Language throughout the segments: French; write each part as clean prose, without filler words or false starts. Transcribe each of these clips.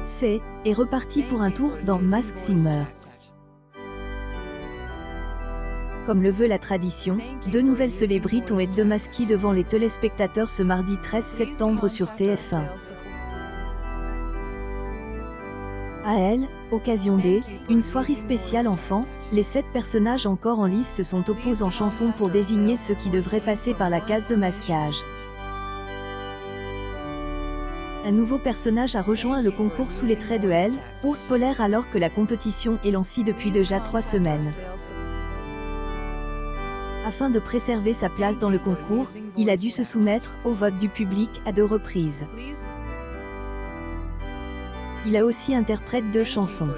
C'est est reparti pour un tour dans Masked Singer. Comme le veut la tradition, deux nouvelles célébrités ont été démasquées devant les téléspectateurs ce mardi 13 septembre sur TF1. À elle, occasion une soirée spéciale enfant, les 7 personnages encore en lice se sont opposés en chanson pour désigner ceux qui devraient passer par la case de masquage. Un nouveau personnage a rejoint le concours sous les traits de elle, Ours Polaire, alors que la compétition est lancée depuis déjà 3 semaines. Afin de préserver sa place dans le concours, il a dû se soumettre au vote du public à 2 reprises. Il a aussi interprète 2 chansons.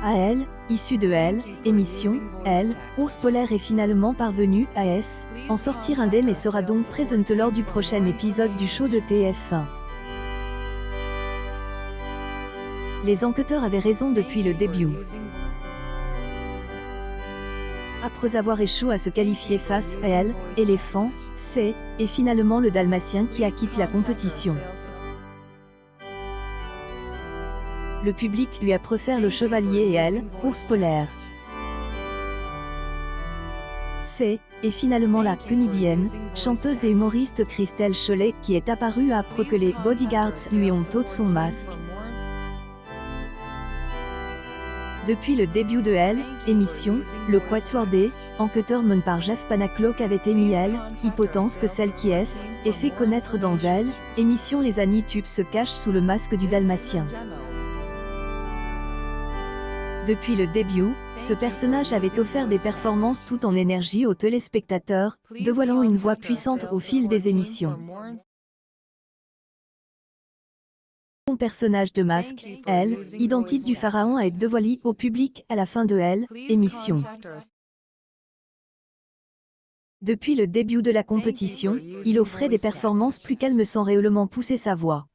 À elle, issue de Elle, émission, Elle, Ours Polaire est finalement parvenu à en sortir indemne et sera donc présenté lors du prochain épisode du show de TF1. Les enquêteurs avaient raison depuis le début. Après avoir échoué à se qualifier face à Elle, éléphant, c'est finalement le Dalmatien qui a quitté la compétition. Le public lui a préféré le chevalier et elle, Ours Polaire. C'est finalement la comédienne, chanteuse et humoriste Christelle Cholet qui est apparue après que les bodyguards lui ont ôté son masque. Depuis le début de Elle, émission, le quatuor des enquêteurs mené par Jeff Panaclock avait émis Elle, hypothèse que celle qui et fait connaître dans Elle, émission les Anitubes se cache sous le masque du Dalmatien. Depuis le début, ce personnage avait offert des performances tout en énergie aux téléspectateurs, dévoilant une voix puissante au fil des émissions. Son personnage de masque, Elle, identique du pharaon, a été dévoilé au public à la fin de Elle, émission. Depuis le début de la compétition, il offrait des performances plus calmes sans réellement pousser sa voix.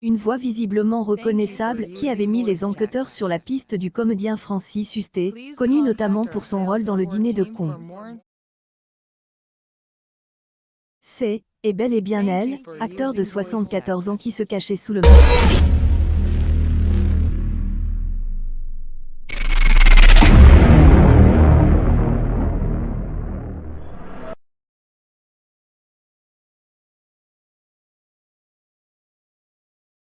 Une voix visiblement reconnaissable qui avait mis les enquêteurs sur la piste du comédien Francis Huster, connu notamment pour son rôle dans Le Dîner de cons. C'est bel et bien Elle, acteur de 74 ans qui se cachait sous le masque.